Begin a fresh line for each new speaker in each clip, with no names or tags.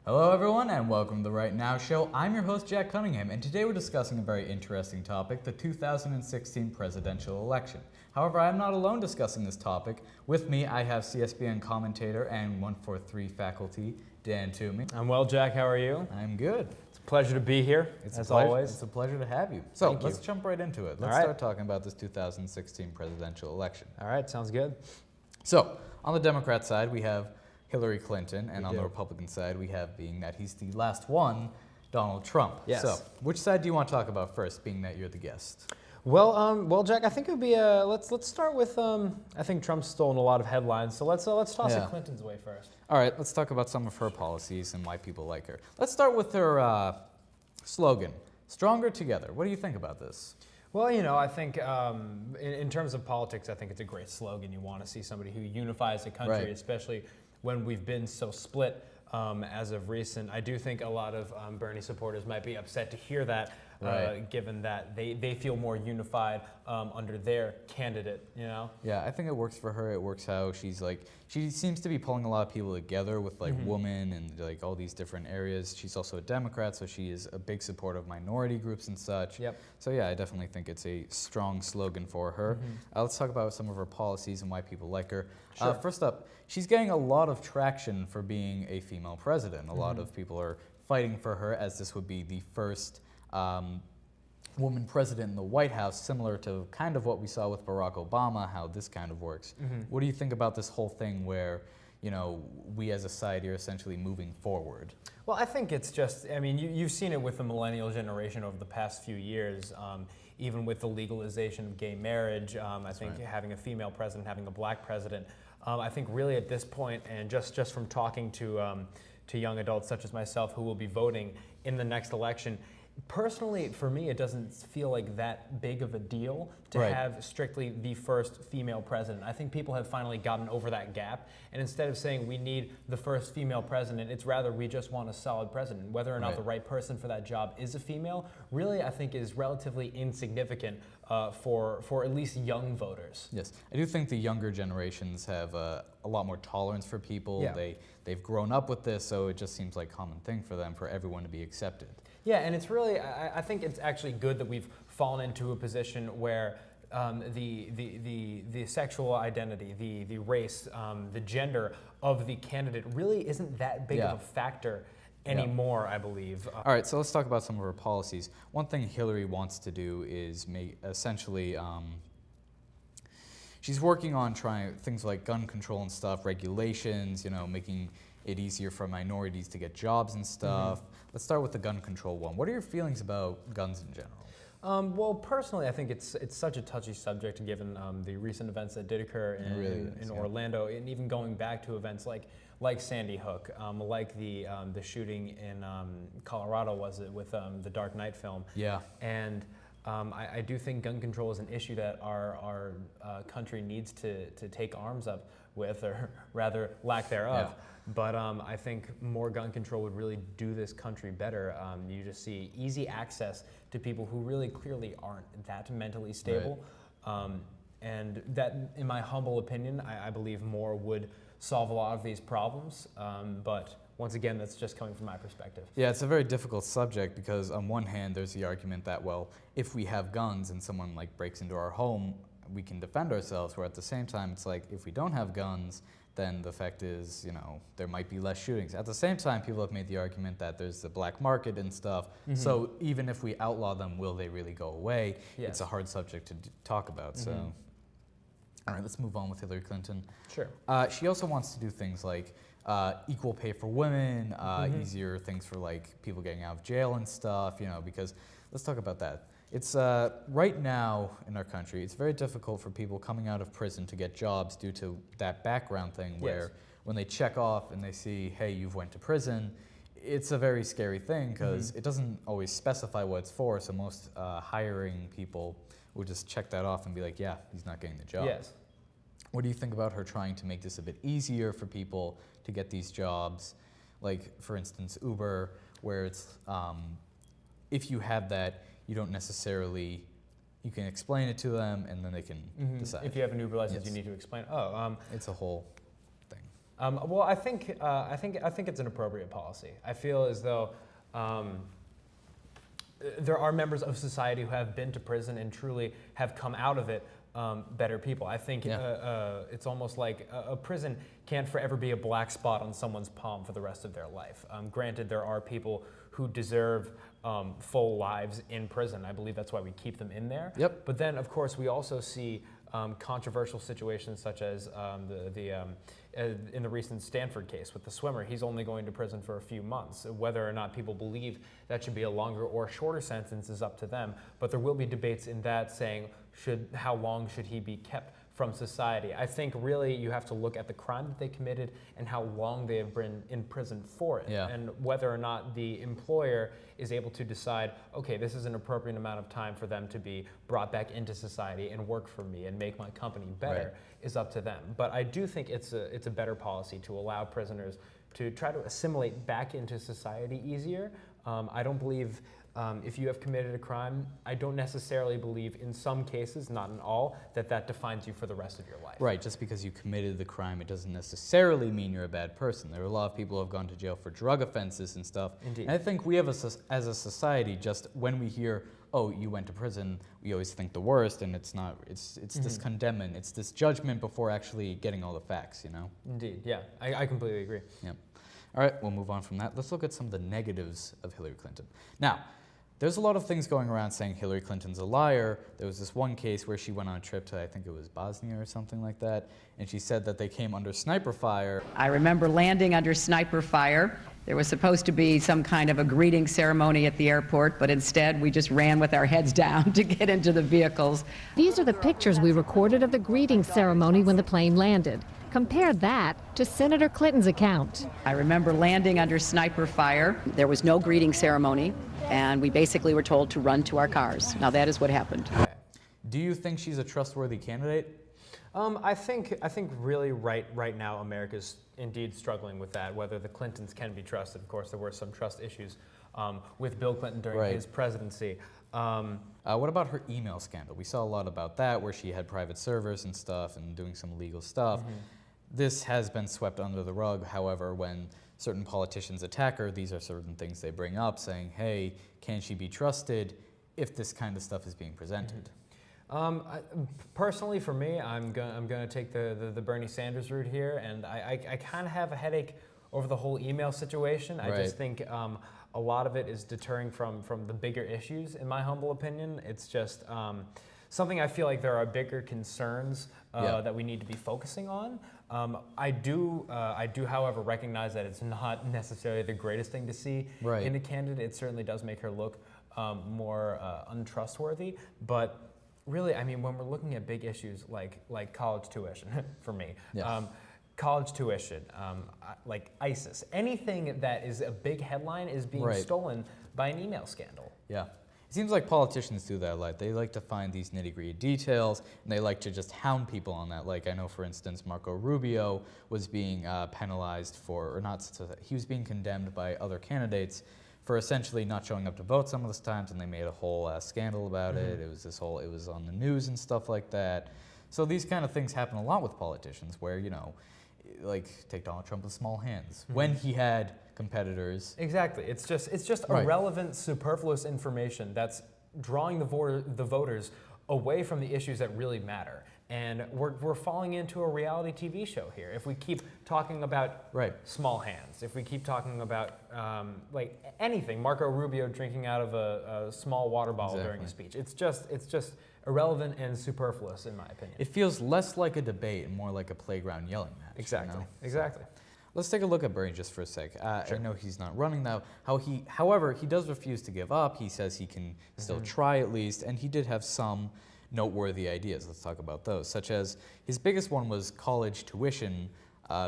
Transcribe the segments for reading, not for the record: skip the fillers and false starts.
Hello everyone and welcome to the Right Now Show. I'm your host Jack Cunningham and today we're discussing a very interesting topic, the 2016 presidential election. However, I'm not alone discussing this topic. With me I have CSBN commentator and 143 faculty, Dan Toomey.
I'm well, Jack. How are you?
I'm good.
It's a pleasure to be here, as always.
It's a pleasure to have you. So
Thank you.
let's jump right into it. Let's start talking about this 2016 presidential election.
All right, sounds good.
So, on the Democrat side, we have Hillary Clinton, and on the Republican side, we have, being that he's the last one, Donald Trump.
Yes.
So, which side do you want to talk about first, being that you're the guest?
Well, Jack, I think it would be let's start with I think Trump's stolen a lot of headlines, so let's toss it Clinton's way first.
All right, let's talk about some of her policies and why people like her. Let's start with her slogan, "Stronger Together." What do you think about this?
Well, I think in terms of politics, I think it's a great slogan. You want to see somebody who unifies the country, especially when we've been so split as of recent. I do think a lot of Bernie supporters might be upset to hear that, given that they feel more unified under their candidate,
Yeah, I think it works for her. It works how she seems to be pulling a lot of people together with women and like all these different areas. She's also a Democrat, so she is a big supporter of minority groups and such.
Yep.
So yeah, I definitely think it's a strong slogan for her. Let's talk about some of her policies and why people like her.
Sure.
First up, she's getting a lot of traction for being a female president. A lot of people are fighting for her, as this would be the first woman president in the White House, similar to kind of what we saw with Barack Obama, how this kind of works. What do you think about this whole thing where, we as a society are essentially moving forward?
Well, I think it's just, you've seen it with the millennial generation over the past few years, even with the legalization of gay marriage. I think having a female president, having a black president, I think really at this point, and just from talking to young adults such as myself who will be voting in the next election, personally, for me, it doesn't feel like that big of a deal to have strictly the first female president. I think people have finally gotten over that gap, and instead of saying we need the first female president, it's rather we just want a solid president. Whether or not the right person for that job is a female, really, I think is relatively insignificant for at least young voters.
Yes, I do think the younger generations have a lot more tolerance for people.
Yeah.
They've grown up with this, so it just seems like a common thing for them, for everyone to be accepted.
Yeah, and it's really, I think it's actually good that we've fallen into a position where the sexual identity, the race, the gender of the candidate really isn't that big of a factor anymore, I believe.
All right, so let's talk about some of her policies. One thing Hillary wants to do is essentially, she's working on trying things like gun control and stuff, regulations, making it easier for minorities to get jobs and stuff. Let's start with the gun control one. What are your feelings about guns in general?
Well, personally, I think it's such a touchy subject given the recent events that did occur in Orlando, and even going back to events like Sandy Hook, like the shooting in Colorado, was it, with the Dark Knight film?
Yeah.
And I do think gun control is an issue that our country needs to take arms up with, or rather lack thereof.
Yeah.
But I think more gun control would really do this country better. You just see easy access to people who really clearly aren't that mentally stable. And that, in my humble opinion, I believe more would solve a lot of these problems. But once again, that's just coming from my perspective.
Yeah, it's a very difficult subject because on one hand, there's the argument that, well, if we have guns and someone breaks into our home, we can defend ourselves, where at the same time, it's like, if we don't have guns, then the fact is, there might be less shootings. At the same time, people have made the argument that there's the black market and stuff, so even if we outlaw them, will they really go away?
Yes.
It's a hard subject to talk about, so. All right, let's move on with Hillary Clinton.
Sure.
She also wants to do things like equal pay for women, easier things for people getting out of jail and stuff, because let's talk about that. It's right now in our country, it's very difficult for people coming out of prison to get jobs due to that background thing where when they check off and they see, hey, you've went to prison, it's a very scary thing because it doesn't always specify what it's for, so most hiring people will just check that off and be like, yeah, he's not getting the job.
Yes.
What do you think about her trying to make this a bit easier for people to get these jobs? Like, for instance, Uber, where it's, if you have that, you don't necessarily, you can explain it to them and then they can decide.
If you have an Uber license, you need to explain.
It's a whole thing.
Well, I think it's an appropriate policy. I feel as though there are members of society who have been to prison and truly have come out of it better people. I think it's almost like a prison can't forever be a black spot on someone's palm for the rest of their life. Granted, there are people who deserve full lives in prison. I believe that's why we keep them in there.
Yep.
But then, of course, we also see controversial situations such as in the recent Stanford case with the swimmer. He's only going to prison for a few months. Whether or not people believe that should be a longer or shorter sentence is up to them. But there will be debates in that saying, how long should he be kept from society? I think really you have to look at the crime that they committed and how long they have been in prison for it, and whether or not the employer is able to decide, okay, this is an appropriate amount of time for them to be brought back into society and work for me and make my company better, is up to them. But I do think it's a better policy to allow prisoners to try to assimilate back into society easier. I don't believe if you have committed a crime, I don't necessarily believe in some cases, not in all, that defines you for the rest of your life.
Right, just because you committed the crime, it doesn't necessarily mean you're a bad person. There are a lot of people who have gone to jail for drug offenses and stuff.
Indeed.
And I think we have, as a society, just when we hear, oh, you went to prison, we always think the worst, and it's not, it's this condemnment, it's this judgment before actually getting all the facts, you know?
Indeed, yeah, I completely agree.
Yep. All right, we'll move on from that. Let's look at some of the negatives of Hillary Clinton. Now, there's a lot of things going around saying Hillary Clinton's a liar. There was this one case where she went on a trip to, I think it was Bosnia or something like that, and she said that they came under sniper fire.
I remember landing under sniper fire. There was supposed to be some kind of a greeting ceremony at the airport, but instead we just ran with our heads down to get into the vehicles.
These are the pictures we recorded of the greeting ceremony when the plane landed. Compare that to Senator Clinton's account.
I remember landing under sniper fire. There was no greeting ceremony, and we basically were told to run to our cars. Now that is what happened.
Do you think she's a trustworthy candidate?
I think really right now America's indeed struggling with that, whether the Clintons can be trusted. Of course, there were some trust issues with Bill Clinton during his presidency.
What about her email scandal? We saw a lot about that, where she had private servers and stuff and doing some illegal stuff. This has been swept under the rug. However, when certain politicians attack her, these are certain things they bring up, saying, hey, can she be trusted if this kind of stuff is being presented?
Personally, for me, I'm gonna take the Bernie Sanders route here, and I kind of have a headache over the whole email situation. I just think a lot of it is deterring from the bigger issues, in my humble opinion. It's just something I feel like there are bigger concerns that we need to be focusing on. I do, however, recognize that it's not necessarily the greatest thing to see in a candidate. It certainly does make her look more untrustworthy, but really, I mean, when we're looking at big issues like college tuition, for me, college tuition, like ISIS, anything that is a big headline is being stolen by an email scandal.
Yeah. It seems like politicians do that a lot. They like to find these nitty-gritty details, and they like to just hound people on that. Like, I know, for instance, Marco Rubio was being penalized for, or not, he was being condemned by other candidates for essentially not showing up to vote some of the times, and they made a whole scandal about it. It was it was on the news and stuff like that. So these kind of things happen a lot with politicians where, you know, like take Donald Trump with small hands. When he had competitors.
Exactly. It's just irrelevant, superfluous information that's drawing the voters away from the issues that really matter. And we're falling into a reality TV show here. If we keep talking about small hands, if we keep talking about like anything, Marco Rubio drinking out of a small water bottle during a speech, it's just irrelevant and superfluous, in my opinion.
It feels less like a debate and more like a playground yelling match.
Exactly.
You know?
Exactly.
Let's take a look at Bernie just for a sec. I know he's not running now. However, he does refuse to give up. He says he can still try at least, and he did have some noteworthy ideas. Let's talk about those, such as his biggest one was college tuition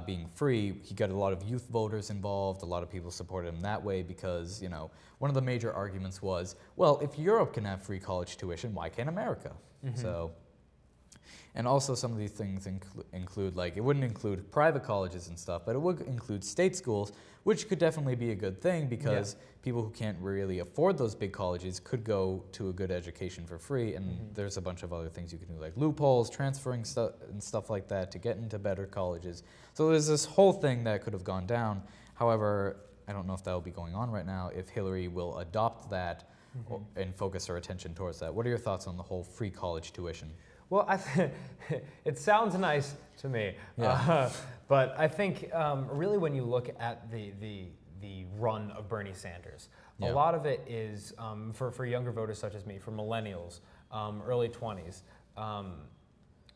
being free. He got a lot of youth voters involved. A lot of people supported him that way because, you know, one of the major arguments was, well, if Europe can have free college tuition, why can't America? So And also some of these things include, like, it wouldn't include private colleges and stuff, but it would include state schools, which could definitely be a good thing because people who can't really afford those big colleges could go to a good education for free. And there's a bunch of other things you can do, like loopholes, transferring stuff and stuff like that to get into better colleges. So there's this whole thing that could have gone down. However, I don't know if that will be going on right now, if Hillary will adopt that and focus her attention towards that. What are your thoughts on the whole free college tuition?
Well, it sounds nice to me, but I think really when you look at the run of Bernie Sanders, a lot of it is for younger voters such as me, for millennials, early 20s.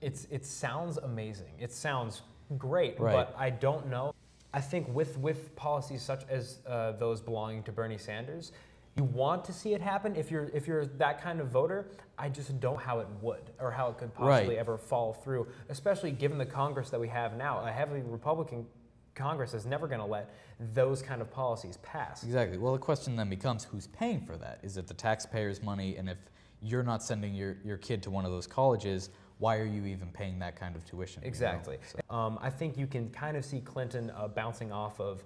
It sounds amazing. It sounds great, but I don't know. I think with policies such as those belonging to Bernie Sanders, you want to see it happen. If you're that kind of voter, I just don't know how it would or how it could possibly ever fall through, especially given the Congress that we have now. A heavily Republican Congress is never going to let those kind of policies pass.
Exactly. Well, the question then becomes, who's paying for that? Is it the taxpayers' money? And if you're not sending your kid to one of those colleges, why are you even paying that kind of tuition?
Exactly.
You know? So.
I think you can kind of see Clinton bouncing off of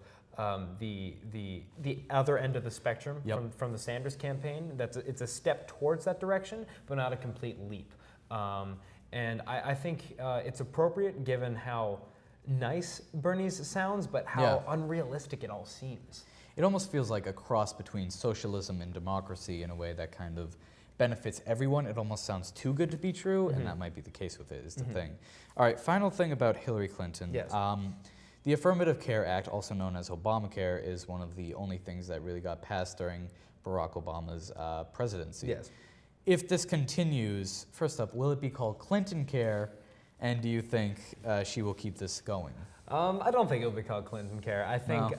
the other end of the spectrum from the Sanders campaign. It's a step towards that direction, but not a complete leap. And I think it's appropriate given how nice Bernie's sounds, but how unrealistic it all seems.
It almost feels like a cross between socialism and democracy in a way that kind of benefits everyone. It almost sounds too good to be true, and that might be the case with it, is the thing. All right, final thing about Hillary Clinton.
Yes.
The Affirmative Care Act, also known as Obamacare, is one of the only things that really got passed during Barack Obama's presidency.
Yes.
If this continues, first up, will it be called Clinton Care, and do you think she will keep this going?
I don't think it'll be called Clinton Care. I think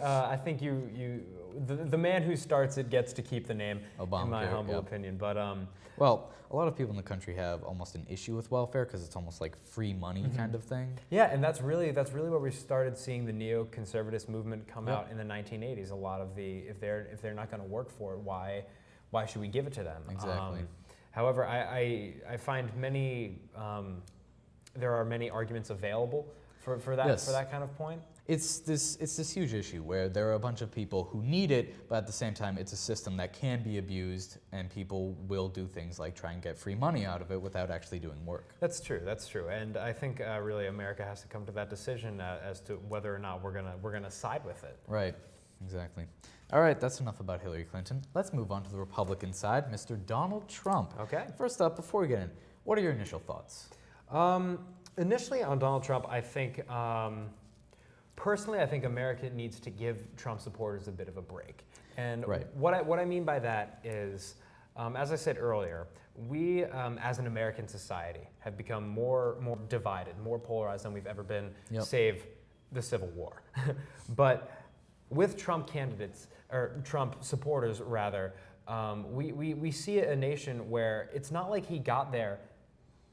the man who starts it gets to keep the name,
Obamacare,
in my humble opinion. But
well, a lot of people in the country have almost an issue with welfare because it's almost like free money kind of thing.
Yeah, and that's really where we started seeing the neoconservatist movement come out in the 1980s. A lot of if they're not going to work for it, why should we give it to them?
Exactly.
However, I find there are many arguments available for that kind of point.
It's this huge issue where there are a bunch of people who need it, but at the same time, it's a system that can be abused, and people will do things like try and get free money out of it without actually doing work.
That's true, and I think really America has to come to that decision as to whether or not we're gonna side with it.
Right, exactly. All right, that's enough about Hillary Clinton. Let's move on to the Republican side, Mr. Donald Trump.
Okay.
First up, before we get in, what are your initial thoughts?
Initially on Donald Trump, I think. Personally, I think America needs to give Trump supporters a bit of a break. And what I mean by that is, as I said earlier, we as an American society have become more divided, more polarized than we've ever been, save the Civil War. But with Trump candidates, or Trump supporters rather, we see a nation where it's not like he got there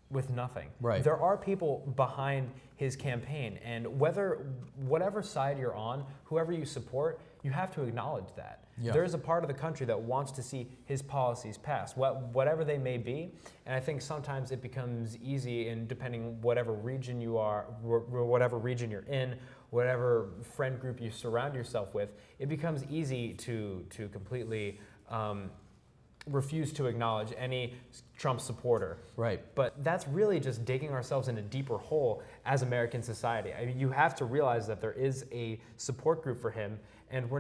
with nothing.
Right.
There are people behind his campaign, and whatever side you're on, whoever you support, you have to acknowledge that.
Yeah.
There is a part of the country that wants to see his policies passed, whatever they may be. And I think sometimes it becomes easy, and depending whatever region you are, whatever region you're in, whatever friend group you surround yourself with, it becomes easy to completely refuse to acknowledge any Trump supporter. Right. But that's really just digging ourselves in a deeper hole as American society. I mean, you have to realize that there is a support group for him, and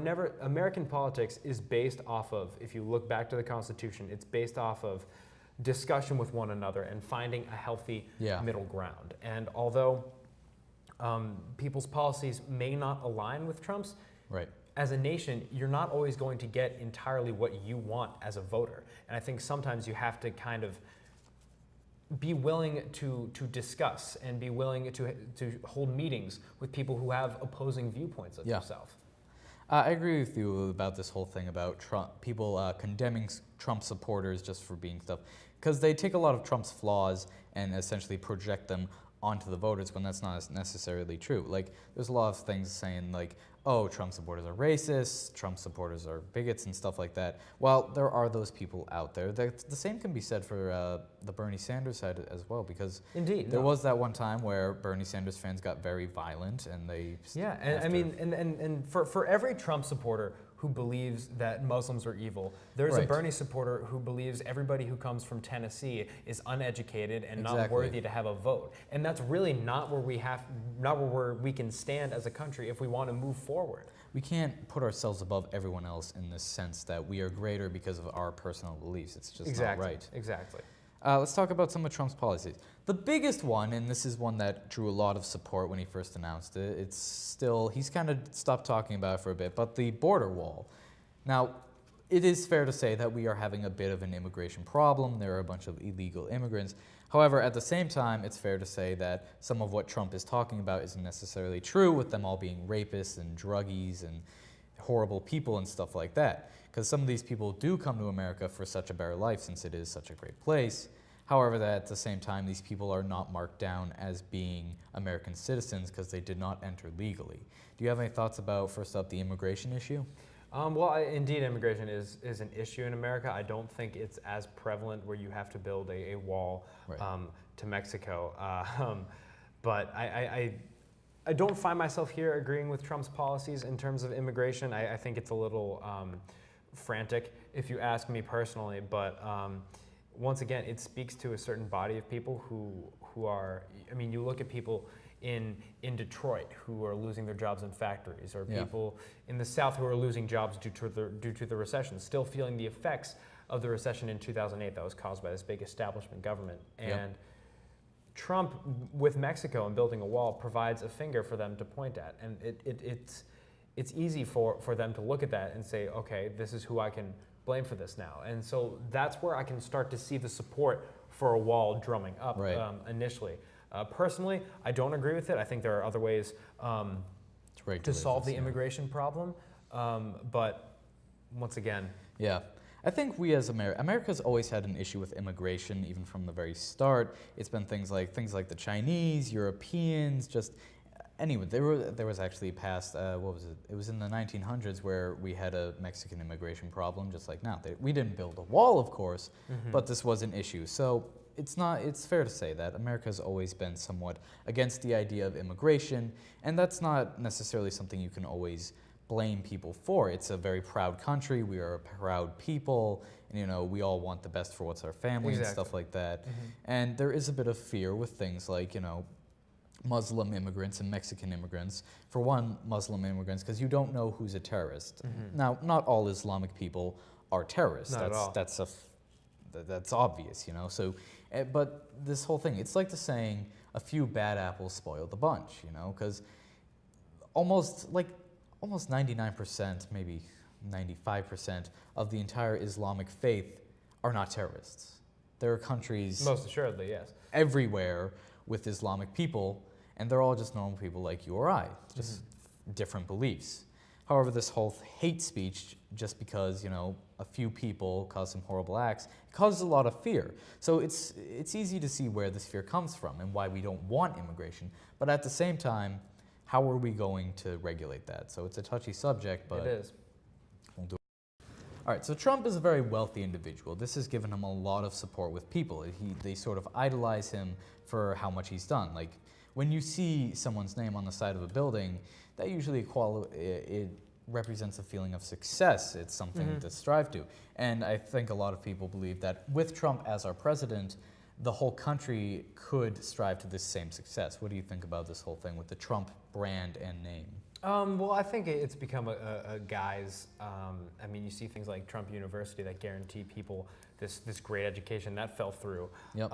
American politics is based off of, if you look back to the Constitution, it's based off of discussion with one another and finding a healthy middle ground. And although people's policies may not align with Trump's, as a nation, you're not always going to get entirely what you want as a voter. And I think sometimes you have to kind of be willing to discuss and be willing to hold meetings with people who have opposing viewpoints of yourself.
I agree with you about this whole thing about Trump, people condemning Trump supporters just for being stuff, because they take a lot of Trump's flaws and essentially project them onto the voters when that's not necessarily true. Like, there's a lot of things saying like, oh, Trump supporters are racist, Trump supporters are bigots and stuff like that. Well, there are those people out there. The same can be said for the Bernie Sanders side as well, because
Indeed,
there was that one time where Bernie Sanders fans got very violent and they...
Yeah, and I mean, and for every Trump supporter who believes that Muslims are evil, there's a
Right.
Bernie supporter who believes everybody who comes from Tennessee is uneducated and not
Exactly.
worthy to have a vote. And that's really not where we can stand as a country if we want to move forward.
We can't put ourselves above everyone else in the sense that we are greater because of our personal beliefs. It's just not right.
Exactly.
Let's talk about some of Trump's policies. The biggest one, and this is one that drew a lot of support when he first announced it, he's kind of stopped talking about it for a bit, but the border wall. Now, it is fair to say that we are having a bit of an immigration problem. There are a bunch of illegal immigrants. However, at the same time, it's fair to say that some of what Trump is talking about isn't necessarily true, with them all being rapists and druggies and horrible people and stuff like that. Because some of these people do come to America for such a better life since it is such a great place. However, that at the same time, these people are not marked down as being American citizens because they did not enter legally. Do you have any thoughts about, first up, the immigration issue?
Well, indeed, immigration is an issue in America. I don't think it's as prevalent where you have to build a wall
Right.
to Mexico. But I don't find myself here agreeing with Trump's policies in terms of immigration. I think it's a little frantic, if you ask me personally. But once again, it speaks to a certain body of people who are, I mean, you look at people in Detroit who are losing their jobs in factories, or
Yeah.
people in the South who are losing jobs due to the recession, still feeling the effects of the recession in 2008 that was caused by this big establishment government. And
Yep.
Trump, with Mexico and building a wall, provides a finger for them to point at. And it's easy for them to look at that and say, okay, this is who I can blame for this now. And so that's where I can start to see the support for a wall drumming up
Right.
Initially. Personally, I don't agree with it. I think there are other ways to solve the immigration problem. But once again,
Yeah. I think we as America's always had an issue with immigration, even from the very start. It's been things like the Chinese, Europeans, just anyway. There was actually past what was it? It was in the 1900s where we had a Mexican immigration problem, just like now. We didn't build a wall, of course, but this was an issue. So it's fair to say that America's always been somewhat against the idea of immigration, and that's not necessarily something you can always blame people for. It's a very proud country. We are a proud people, and we all want the best for what's our family and stuff like that. And there is a bit of fear with things like Muslim immigrants and Mexican immigrants. For one, Muslim immigrants, because you don't know who's a terrorist. Now, not all Islamic people are terrorists.
Not at all.
That's obvious, So, but this whole thing, it's like the saying, a few bad apples spoil the bunch, because almost 99%, maybe 95% of the entire Islamic faith are not terrorists. There are countries
most assuredly, yes,
everywhere with Islamic people, and they're all just normal people like you or I, just different beliefs. However, this whole hate speech, just because a few people cause some horrible acts, it causes a lot of fear. So it's easy to see where this fear comes from and why we don't want immigration. But at the same time, how are we going to regulate that? So it's a touchy subject, but
it is.
we'll do it. All right, so Trump is a very wealthy individual. This has given him a lot of support with people. They sort of idolize him for how much he's done. Like, when you see someone's name on the side of a building, that usually it represents a feeling of success. It's something to strive to. And I think a lot of people believe that with Trump as our president, the whole country could strive to this same success. What do you think about this whole thing with the Trump brand and name?
Well, I think it's become a guise. I mean, you see things like Trump University that guarantee people this great education. That fell through.
Yep.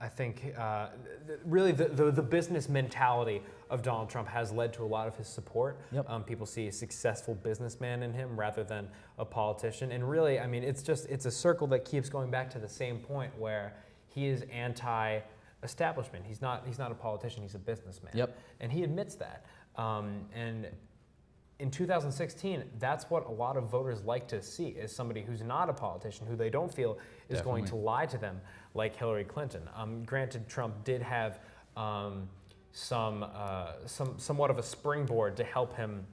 I think really the business mentality of Donald Trump has led to a lot of his support.
Yep.
People see a successful businessman in him rather than a politician. And really, I mean, it's a circle that keeps going back to the same point where he is anti-establishment. He's not a politician. He's a businessman.
Yep.
And he admits that. And in 2016, that's what a lot of voters like to see, is somebody who's not a politician, who they don't feel is going to lie to them, like Hillary Clinton. Granted, Trump did have somewhat of a springboard to help him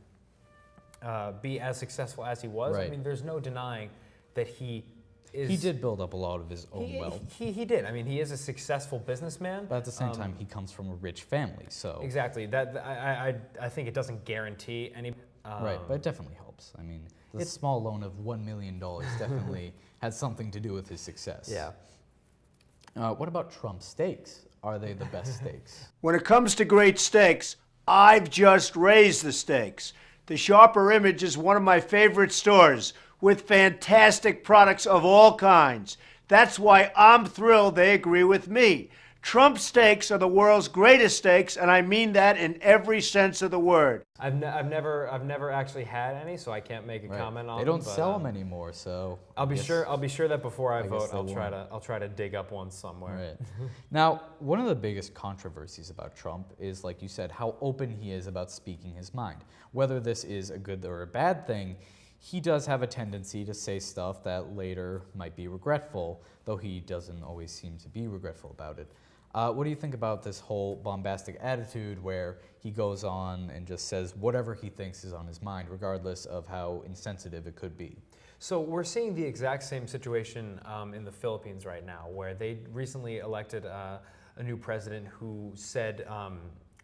be as successful as he was.
Right.
I mean, there's no denying that he is.
He did build up a lot of his own wealth.
He did. I mean, he is a successful businessman.
But at the same time, he comes from a rich family, so...
Exactly. I think it doesn't guarantee any.
Right, but it definitely helps. I mean, the small loan of $1 million definitely had something to do with his success.
Yeah.
What about Trump steaks? Are they the best steaks?
When it comes to great steaks, I've just raised the stakes. The Sharper Image is one of my favorite stores with fantastic products of all kinds. That's why I'm thrilled they agree with me. Trump steaks are the world's greatest steaks, and I mean that in every sense of the word.
I've never actually had any, so I can't make a comment on
They
them.
don't sell them anymore, so...
I'll be sure that before I
guess
vote,
they
I'll try to dig up one somewhere.
Right. Now, one of the biggest controversies about Trump is, like you said, how open he is about speaking his mind. Whether this is a good or a bad thing, he does have a tendency to say stuff that later might be regretful, though he doesn't always seem to be regretful about it. What do you think about this whole bombastic attitude where he goes on and just says whatever he thinks is on his mind, regardless of how insensitive it could be?
So we're seeing the exact same situation in the Philippines right now, where they recently elected a new president who said,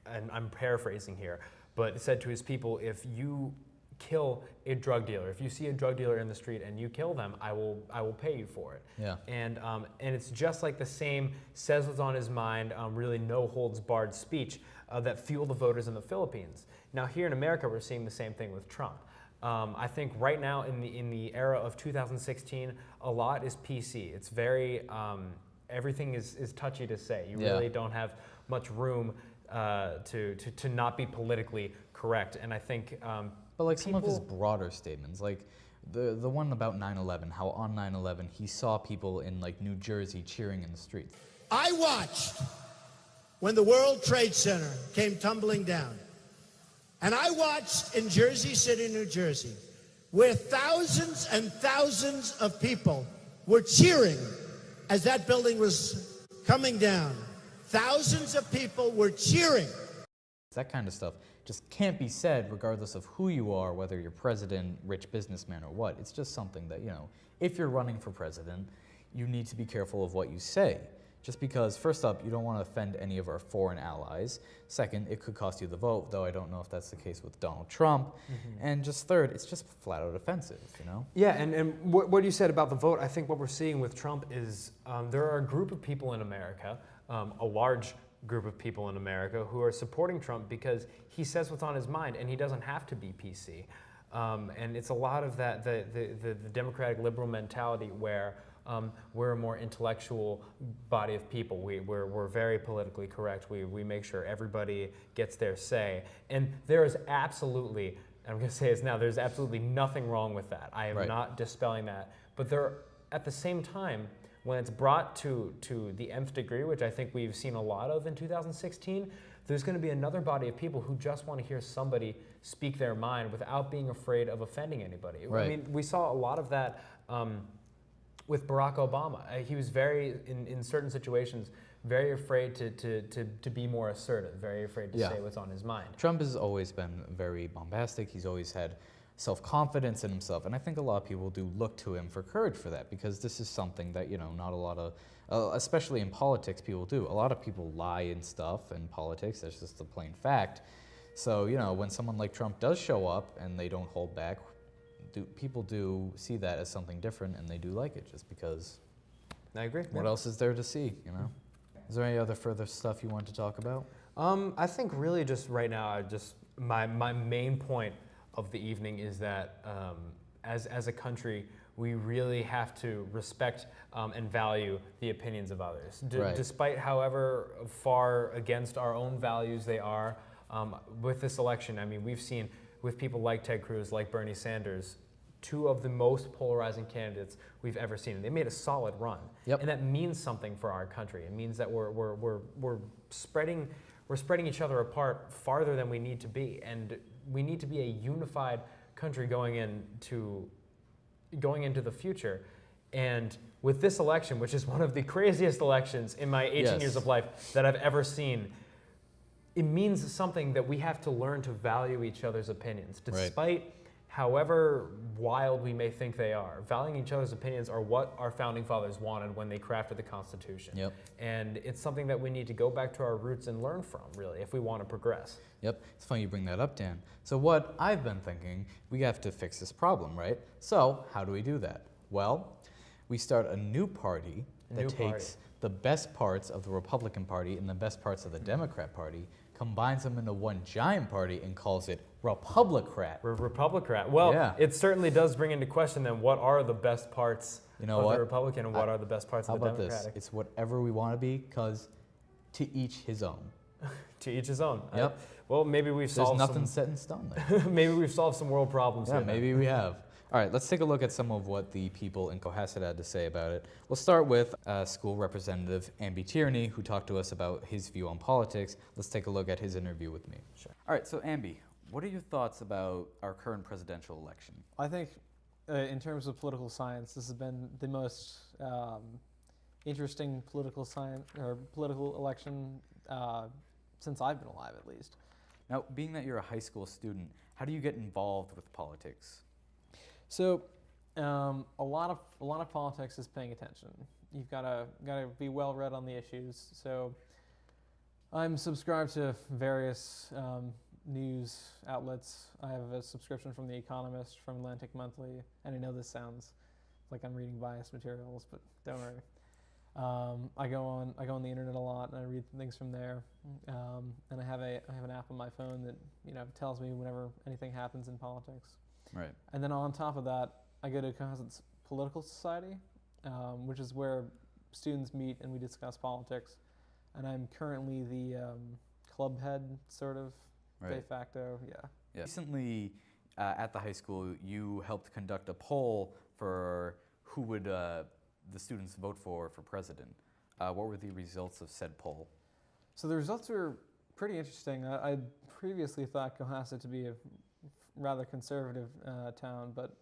and I'm paraphrasing here, but said to his people, if you kill a drug dealer, if you see a drug dealer in the street and you kill them, I will pay you for it.
Yeah.
And it's just like the same says what's on his mind, really no holds barred speech that fuel the voters in the Philippines. Now here in America, we're seeing the same thing with Trump. I think right now in the era of 2016, a lot is PC. It's very everything is touchy to say. You really don't have much room to not be politically correct. And I think.
But like some of his broader statements, like the one about 9/11, how on 9/11 he saw people in like New Jersey cheering in the streets.
I watched when the World Trade Center came tumbling down. And I watched in Jersey City, New Jersey, where thousands and thousands of people were cheering as that building was coming down. Thousands of people were cheering.
That kind of stuff just can't be said regardless of who you are, whether you're president, rich businessman, or what. It's just something that, you know, if you're running for president, you need to be careful of what you say. Just because, first up, you don't want to offend any of our foreign allies. Second, it could cost you the vote, though I don't know if that's the case with Donald Trump. And just third, it's just flat out offensive, you know?
Yeah, and what you said about the vote, I think what we're seeing with Trump is there are a group of people in America, a large group of people in America who are supporting Trump because he says what's on his mind and he doesn't have to be PC. And it's a lot of that, the democratic liberal mentality where we're a more intellectual body of people. We're very politically correct. We make sure everybody gets their say. And there is absolutely, and I'm going to say this now, there's absolutely nothing wrong with that. I am not dispelling that. But there, at the same time, when it's brought to the nth degree, which I think we've seen a lot of in 2016, there's going to be another body of people who just want to hear somebody speak their mind without being afraid of offending anybody.
Right.
I mean, we saw a lot of that with Barack Obama. He was very, in certain situations, very afraid to be more assertive, very afraid to say what's on his mind.
Trump has always been very bombastic. He's always had self-confidence in himself, and I think a lot of people do look to him for courage for that, because this is something that, you know, not a lot of, especially in politics, people do. A lot of people lie and stuff in politics. That's just a plain fact. So, you know, when someone like Trump does show up and they don't hold back, people do see that as something different, and they do like it, just because.
I agree.
What else is there to see, you know? Is there any other further stuff you want to talk about?
I think really just right now, my main point of the evening is that as a country, we really have to respect and value the opinions of others. Despite however far against our own values they are, with this election, I mean, we've seen with people like Ted Cruz, like Bernie Sanders, two of the most polarizing candidates we've ever seen. And they made a solid run.
Yep.
And that means something for our country. It means that we're spreading each other apart farther than we need to be. And we need to be a unified country going into the future. And with this election, which is one of the craziest elections in my 18 years of life that I've ever seen, it means something that we have to learn to value each other's opinions,
Right.
despite however wild we may think they are. Valuing each other's opinions are what our founding fathers wanted when they crafted the Constitution.
Yep.
And it's something that we need to go back to our roots and learn from, really, if we want to progress.
Yep, it's funny you bring that up, Dan. So what I've been thinking, we have to fix this problem, right? So how do we do that? Well, we start a new party that
New party.
takes the best parts of the Republican Party and the best parts of the Democrat Party, combines them into one giant party and calls it Republicrat.
Republican. Well,
Yeah.
it certainly does bring into question then what are the best parts
You know
of
what?
the Republican and what are the best parts
How
of the
about this?
Democratic?
It's whatever we want to be, because to each his own.
To each his own.
Yep.
Well, maybe we've
There's
solved
nothing set in stone there.
some, maybe we've solved some world problems
Yeah,
here. then.
maybe we have. All right, let's take a look at some of what the people in Cohasset had to say about it. We'll start with school representative Amby Tierney, who talked to us about his view on politics. Let's take a look at his interview with me.
Sure.
All right, so Amby, what are your thoughts about our current presidential election?
I think in terms of political science, this has been the most interesting political science or political election since I've been alive, at least.
Now, being that you're a high school student, how do you get involved with politics?
So, a lot of politics is paying attention. You've got to be well read on the issues. So, I'm subscribed to various news outlets. I have a subscription from The Economist, from Atlantic Monthly, and I know this sounds like I'm reading biased materials, but don't worry. I go on the internet a lot and I read things from there. And I have an app on my phone that tells me whenever anything happens in politics.
Right.
And then on top of that, I go to Cohasset's Political Society, which is where students meet and we discuss politics. And I'm currently the club head, sort of, de
Right.
facto. Yeah.
Yeah. Recently, at the high school, you helped conduct a poll for who would the students vote for president. What were the results of said poll?
So the results were pretty interesting. I previously thought Cohasset to be a rather conservative town, but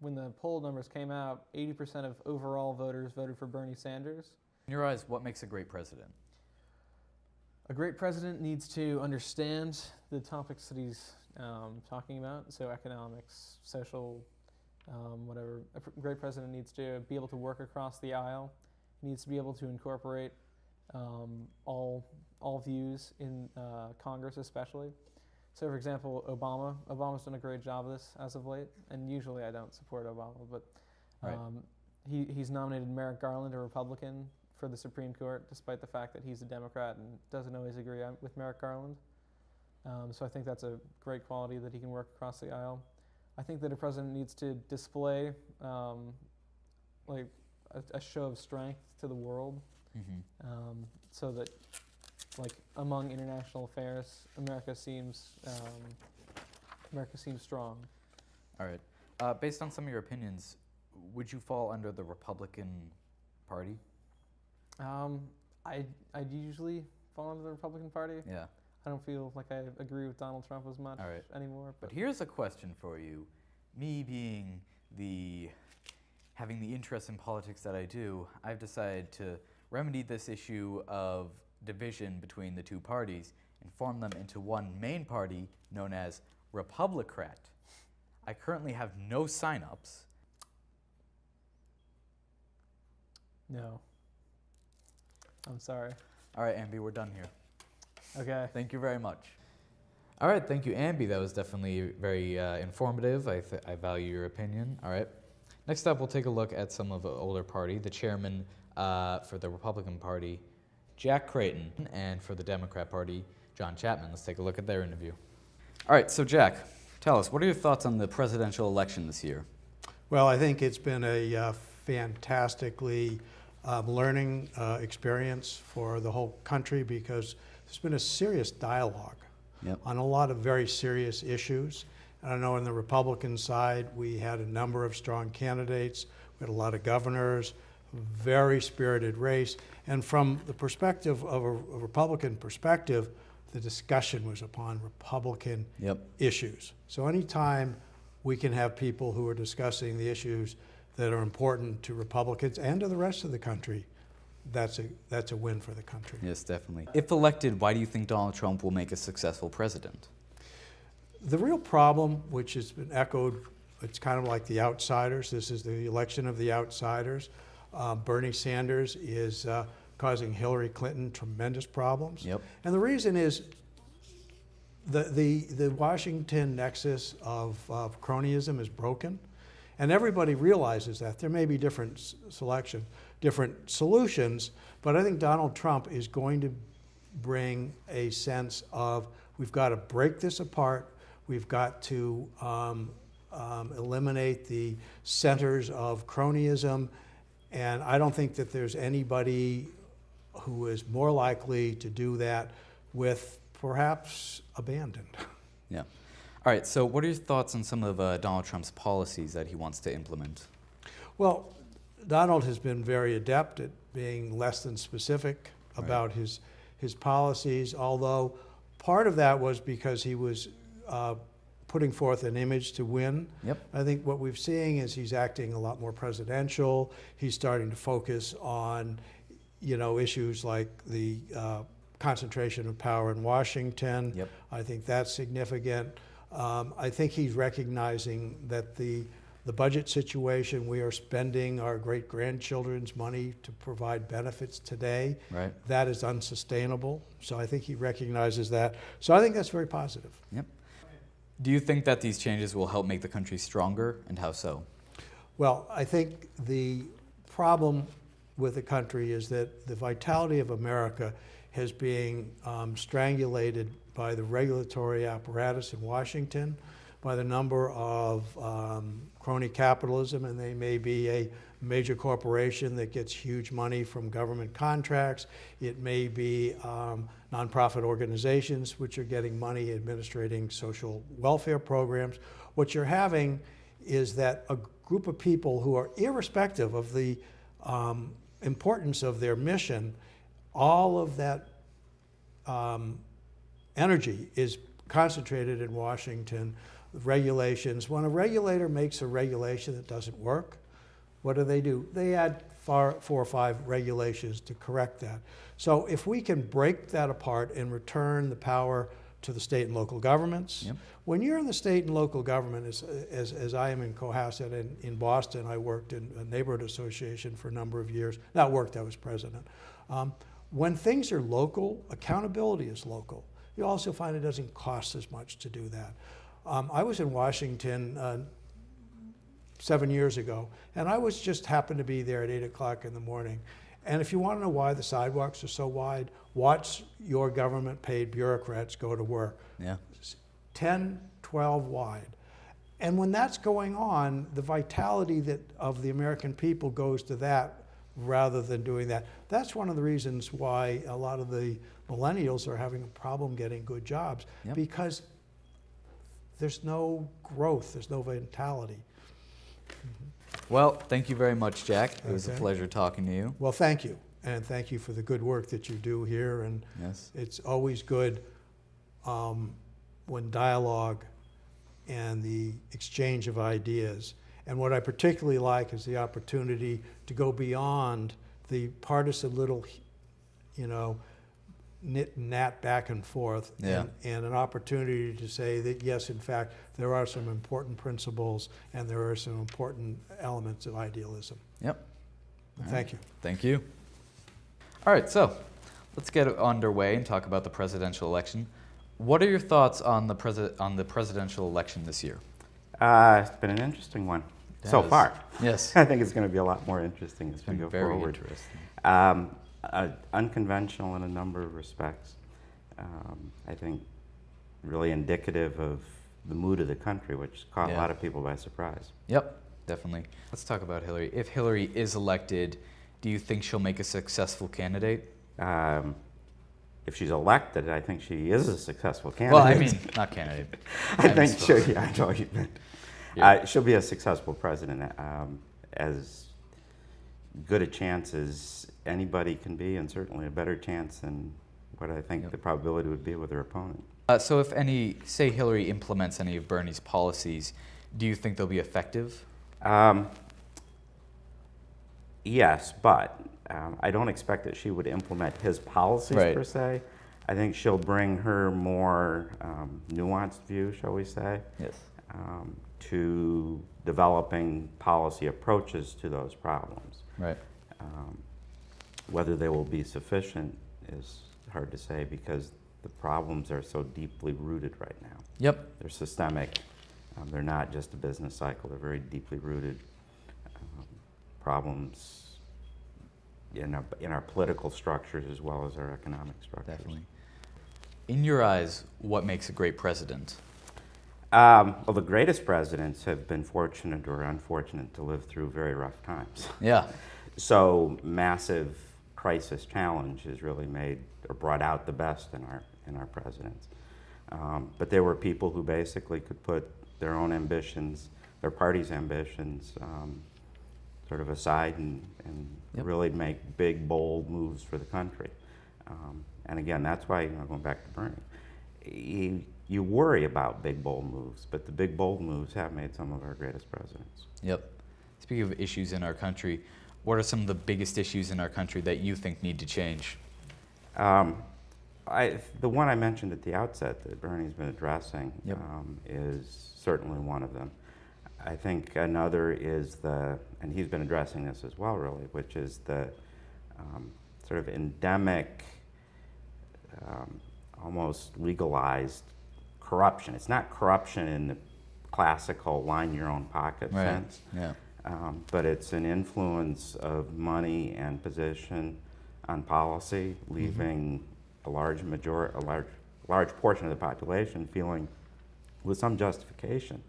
when the poll numbers came out, 80% of overall voters voted for Bernie Sanders.
In your eyes, what makes a great president?
A great president needs to understand the topics that he's talking about, so economics, social, whatever. A great president needs to be able to work across the aisle. He needs to be able to incorporate all views in Congress, especially. So, for example, Obama's done a great job of this as of late, and usually I don't support Obama, but
Right.
he's nominated Merrick Garland, a Republican, for the Supreme Court, despite the fact that he's a Democrat and doesn't always agree with Merrick Garland. So I think that's a great quality that he can work across the aisle. I think that a president needs to display like a show of strength to the world, so that, like, among international affairs, America seems strong.
All right. Based on some of your opinions, would you fall under the Republican Party?
I usually fall into the Republican Party.
Yeah.
I don't feel like I agree with Donald Trump as much
All right.
anymore.
But here's a question for you. Me being having the interest in politics that I do, I've decided to remedy this issue of division between the two parties and form them into one main party known as Republicrat. I currently have no sign-ups.
No. I'm sorry.
All right, Amby, we're done here.
Okay.
Thank you very much. All right, thank you, Amby. That was definitely very informative. I value your opinion. All right. Next up, we'll take a look at some of the older party, the chairman for the Republican Party, Jack Creighton, and for the Democrat Party, John Chapman. Let's take a look at their interview. All right, so Jack, tell us, what are your thoughts on the presidential election this year?
Well, I think it's been a fantastically learning experience for the whole country, because there's been a serious dialogue on a lot of very serious issues. And I know on the Republican side, we had a number of strong candidates. We had a lot of governors, very spirited race. And from the perspective of a Republican perspective, the discussion was upon Republican issues. So anytime we can have people who are discussing the issues that are important to Republicans and to the rest of the country, that's a win for the country.
Yes, definitely. If elected, why do you think Donald Trump will make a successful president?
The real problem, which has been echoed, it's kind of like the outsiders. This is the election of the outsiders. Bernie Sanders is causing Hillary Clinton tremendous problems.
Yep.
And the reason is the Washington nexus of cronyism is broken. And everybody realizes that. There may be different different solutions, but I think Donald Trump is going to bring a sense of we've got to break this apart. We've got to eliminate the centers of cronyism. And I don't think that there's anybody who is more likely to do that with perhaps abandon.
Yeah. All right, so what are your thoughts on some of Donald Trump's policies that he wants to implement?
Well, Donald has been very adept at being less than specific about his policies, although part of that was because he was putting forth an image to win.
Yep.
I think what we're seeing is he's acting a lot more presidential. He's starting to focus on, issues like the concentration of power in Washington.
Yep.
I think that's significant. I think he's recognizing that the budget situation, we are spending our great-grandchildren's money to provide benefits today.
Right.
That is unsustainable. So I think he recognizes that. So I think that's very positive.
Yep. Do you think that these changes will help make the country stronger, and how so?
Well, I think the problem with the country is that the vitality of America is being strangulated by the regulatory apparatus in Washington, by the number of crony capitalism, and they may be a major corporation that gets huge money from government contracts. It may be nonprofit organizations which are getting money administrating social welfare programs. What you're having is that a group of people who are irrespective of the importance of their mission, all of that energy is concentrated in Washington. Regulations. When a regulator makes a regulation that doesn't work, what do? They add 4 or 5 regulations to correct that. So if we can break that apart and return the power to the state and local governments,
Yep.
when you're in the state and local government, as I am in Cohasset and in Boston, I worked in a neighborhood association for a number of years. Not worked, I was president. When things are local, accountability is local. You also find it doesn't cost as much to do that. I was in Washington 7 years ago, and I was just happened to be there at 8 o'clock in the morning. And if you want to know why the sidewalks are so wide, watch your government-paid bureaucrats go to work.
Yeah.
10, 12 wide. And when that's going on, the vitality of the American people goes to that rather than doing that. That's one of the reasons why a lot of the millennials are having a problem getting good jobs,
Yep.
because there's no growth, there's no vitality.
Well, thank you very much, Jack. It was a
Okay.
pleasure talking to you.
Well, thank you, and thank you for the good work that you do here. And
Yes.
it's always good when dialogue and the exchange of ideas. And what I particularly like is the opportunity to go beyond the partisan little, nit and nat back and forth,
Yeah.
and an opportunity to say that, yes, in fact, there are some important principles and there are some important elements of idealism.
Yep.
Thank you.
Thank you. All right, so let's get underway and talk about the presidential election. What are your thoughts on the presidential election this year?
It's been an interesting one so
has.
far.
Yes.
I think it's going to be a lot more interesting as we
been
go
very
forward.
interesting.
Unconventional in a number of respects. I think really indicative of the mood of the country, which caught a lot of people by surprise.
Yep, definitely. Let's talk about Hillary. If Hillary is elected, do you think she'll make a successful candidate?
If she's elected, I think she is a successful candidate.
Well, I mean, not candidate.
I think she'll, yeah, I know what you meant.
Yeah.
She'll be a successful president, as good a chance as anybody can be, and certainly a better chance than what I think the probability would be with her opponent.
So if say Hillary implements any of Bernie's policies, do you think they'll be effective?
Yes, but I don't expect that she would implement his policies
Right.
per se. I think she'll bring her more nuanced view, shall we say,
Yes.
to developing policy approaches to those problems.
Right.
Whether they will be sufficient is hard to say because the problems are so deeply rooted right now.
Yep.
They're systemic. They're not just a business cycle. They're very deeply rooted problems in our political structures as well as our economic structures.
Definitely. In your eyes, what makes a great president?
Well, the greatest presidents have been fortunate or unfortunate to live through very rough times.
Yeah.
So massive crisis challenge has really made or brought out the best in our presidents. But there were people who basically could put their own ambitions, their party's ambitions, sort of aside and
Yep.
really make big, bold moves for the country. And again, that's why, going back to Bernie, you worry about big, bold moves, but the big, bold moves have made some of our greatest presidents.
Yep. Speaking of issues in our country, what are some of the biggest issues in our country that you think need to change?
The one I mentioned at the outset that Bernie's been addressing
Yep.
is certainly one of them. I think another is and he's been addressing this as well really, which is the sort of endemic, almost legalized corruption. It's not corruption in the classical line your own pocket
Right.
sense,
Yeah.
but it's an influence of money and position on policy, leaving a large portion of the population feeling, with some justification,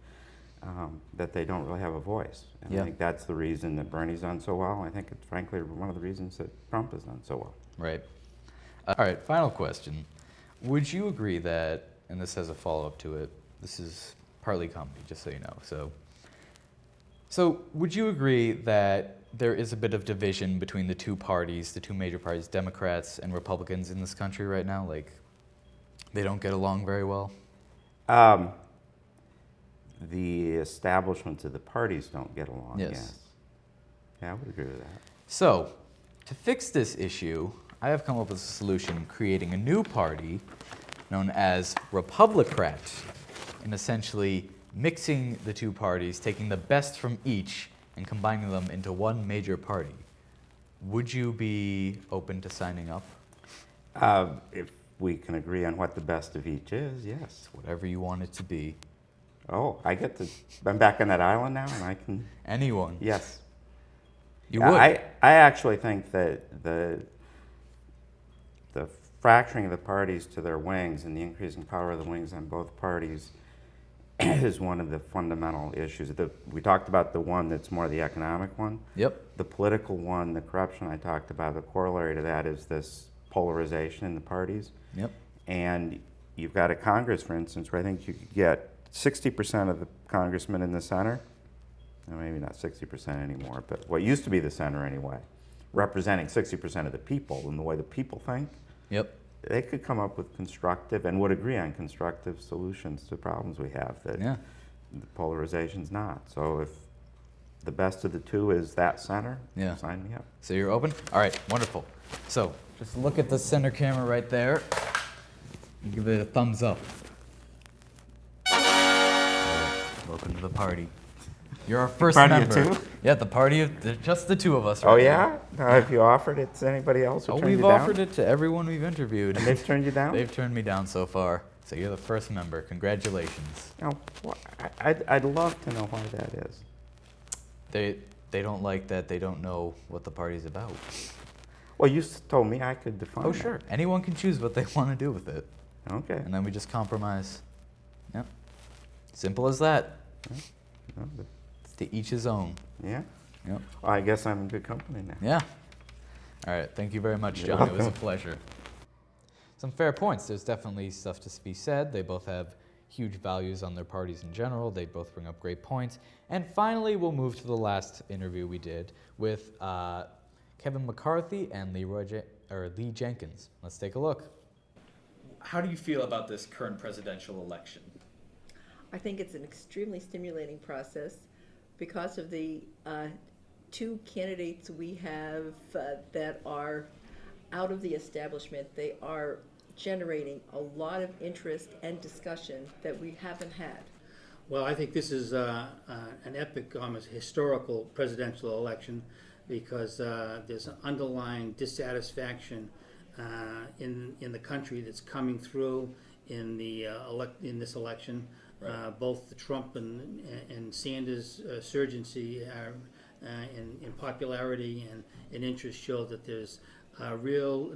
that they don't really have a voice. And
Yeah.
I think that's the reason that Bernie's done so well. I think it's frankly one of the reasons that Trump has done so well.
Right. All right, final question. Would you agree that, and this has a follow-up to it, this is partly comedy, just so you know. So would you agree that there is a bit of division between the two parties, the two major parties, Democrats and Republicans in this country right now? Like, they don't get along very well?
The establishments of the parties don't get along.
Yes.
Yeah, I would agree with that.
So, to fix this issue, I have come up with a solution, creating a new party known as Republicrat, and essentially mixing the two parties, taking the best from each and combining them into one major party. Would you be open to signing up?
If we can agree on what the best of each is, yes.
Whatever you want it to be.
Oh, I'm back on that island now and I can,
Anyone.
yes.
You
Yeah,
would.
I actually think that the fracturing of the parties to their wings and the increasing power of the wings on both parties is one of the fundamental issues. We talked about the one that's more the economic one.
Yep.
The political one, the corruption I talked about, the corollary to that is this polarization in the parties.
Yep.
And you've got a Congress, for instance, where I think you could get 60% of the congressmen in the center, well, maybe not 60% anymore, but what used to be the center anyway, representing 60% of the people and the way the people think.
Yep.
They could come up with constructive and would agree on constructive solutions to problems we have that
Yeah.
the polarization's not. So if the best of the two is that center,
Yeah.
sign me up.
So you're open? All right, wonderful. So just look at the center camera right there and give it a thumbs up. Welcome to the party. You're our first
Party of
member.
two?
Yeah, the party of just the two of us.
Oh
right
yeah? Now, have you offered it to anybody else who
now. Oh,
turned
we've
you down?
offered it to everyone we've interviewed.
And they've turned you down?
They've turned me down so far. So you're the first member. Congratulations.
Now, I'd love to know why that is.
They don't like that. They don't know what the party's about.
Well, you told me I could define
Oh,
that.
sure. Anyone can choose what they want to do with it.
Okay.
And then we just compromise. Yep. Simple as that.
Well,
To each his own.
yeah.
Yep.
Well, I guess I'm in good company now.
Yeah. All right. Thank you very much,
You're
John. It was a
welcome.
pleasure. Some fair points. There's definitely stuff to be said. They both have huge values on their parties in general. They both bring up great points. And finally, we'll move to the last interview we did with Kevin McCarthy and Lee Jenkins. Let's take a look. How do you feel about this current presidential election?
I think it's an extremely stimulating process because of the two candidates we have that are out of the establishment. They are generating a lot of interest and discussion that we haven't had.
Well, I think this is an epic, almost historical presidential election because there's an underlying dissatisfaction in the country that's coming through in the in this election. Right. Both the Trump and Sanders surgency in popularity and interest show that there's a real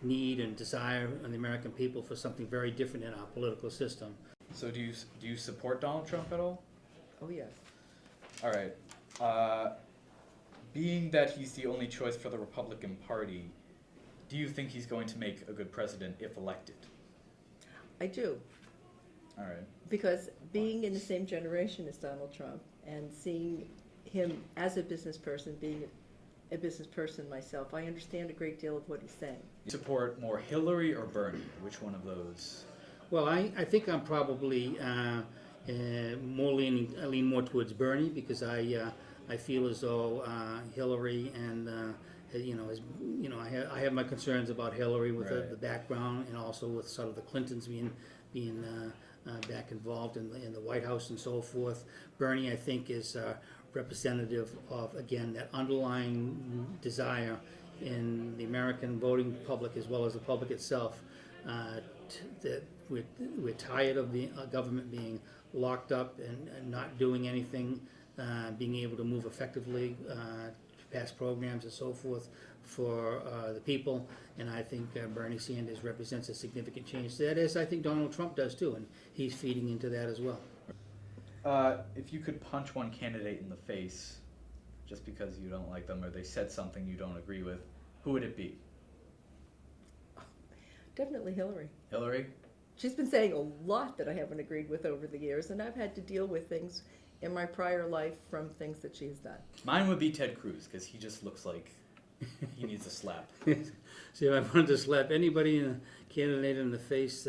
need and desire in the American people for something very different in our political system.
So do you support Donald Trump at all?
Oh, yes.
All right. Being that he's the only choice for the Republican Party, do you think he's going to make a good president if elected?
I do.
All right.
Because being in the same generation as Donald Trump and seeing him as a business person, being a business person myself, I understand a great deal of what he's saying.
You support more Hillary or Bernie? Which one of those?
Well, I think I'm probably I lean more towards Bernie because I feel as though Hillary and I have my concerns about Hillary with the background and also with sort of the Clintons being back involved in the White House and so forth. Bernie, I think, is representative of, again, that underlying desire in the American voting public as well as the public itself that we're tired of the government being locked up and not doing anything, being able to move effectively to pass programs and so forth for the people, and I think Bernie Sanders represents a significant change to that, as I think Donald Trump does too, and he's feeding into that as well.
If you could punch one candidate in the face just because you don't like them or they said something you don't agree with, who would it be?
Definitely Hillary.
Hillary?
She's been saying a lot that I haven't agreed with over the years, and I've had to deal with things in my prior life from things that she has done.
Mine would be Ted Cruz, because he just looks like he needs a slap.
See, if I wanted to slap anybody in a candidate in the face,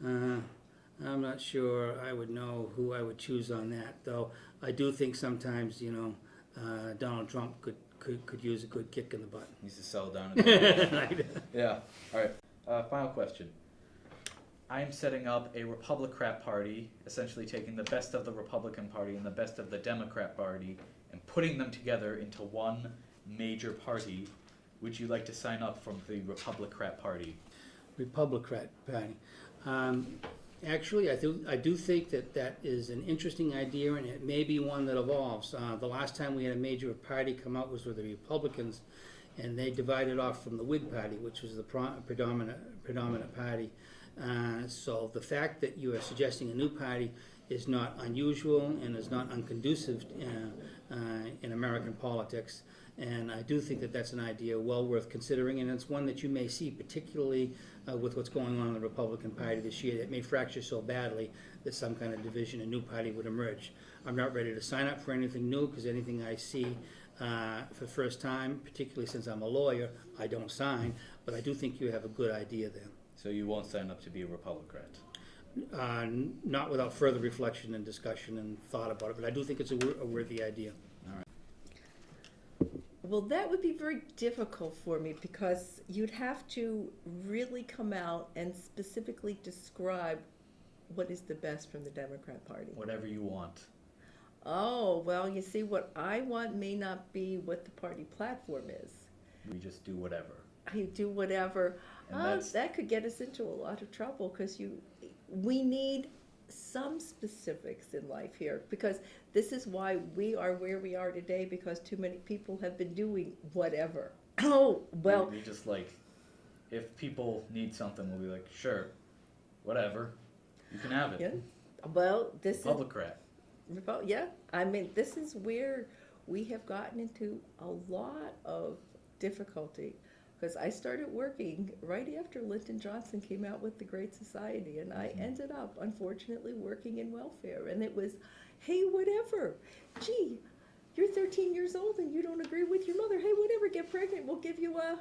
I'm not sure I would know who I would choose on that, though I do think sometimes, Donald Trump could use a good kick in the butt.
Needs to settle down. Yeah. All right. Final question. I'm setting up a Republican Party, essentially taking the best of the Republican Party and the best of the Democrat Party and putting them together into one major party. Would you like to sign up for the Republican Party?
Republican Party. Actually, I do think that is an interesting idea, and it may be one that evolves. The last time we had a major party come out was with the Republicans, and they divided off from the Whig Party, which was the predominant party. So the fact that you are suggesting a new party is not unusual and is not unconducive in American politics. And I do think that that's an idea well worth considering, and it's one that you may see, particularly with what's going on in the Republican Party this year. That may fracture so badly that some kind of division, a new party would emerge. I'm not ready to sign up for anything new because anything I see for the first time, particularly since I'm a lawyer, I don't sign. But I do think you have a good idea there.
So you won't sign up to be a Republican?
Not without further reflection and discussion and thought about it, but I do think it's a worthy idea.
All right.
Well, that would be very difficult for me because you'd have to really come out and specifically describe what is the best from the Democrat Party.
Whatever you want.
Oh, well, you see, what I want may not be what the party platform is.
We just do whatever.
I do whatever. That could get us into a lot of trouble because we need some specifics in life here, because this is why we are where we are today, because too many people have been doing whatever. Oh, well.
We just if people need something, we'll be like, sure, whatever, you can have it.
Yeah. Well, this
Republican.
Yeah, I mean, this is where we have gotten into a lot of difficulty. Because I started working right after Lyndon Johnson came out with The Great Society, and I ended up, unfortunately, working in welfare. And it was, hey, whatever. Gee, you're 13 years old and you don't agree with your mother. Hey, whatever, get pregnant. We'll give you a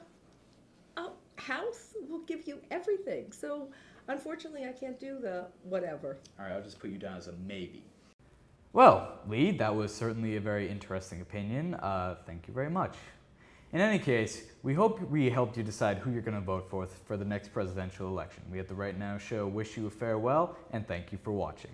house. We'll give you everything. So, unfortunately, I can't do the whatever.
All right, I'll just put you down as a maybe. Well, Lee, that was certainly a very interesting opinion. Thank you very much. In any case, we hope we helped you decide who you're going to vote for the next presidential election. We at the Right Now Show wish you a farewell and thank you for watching.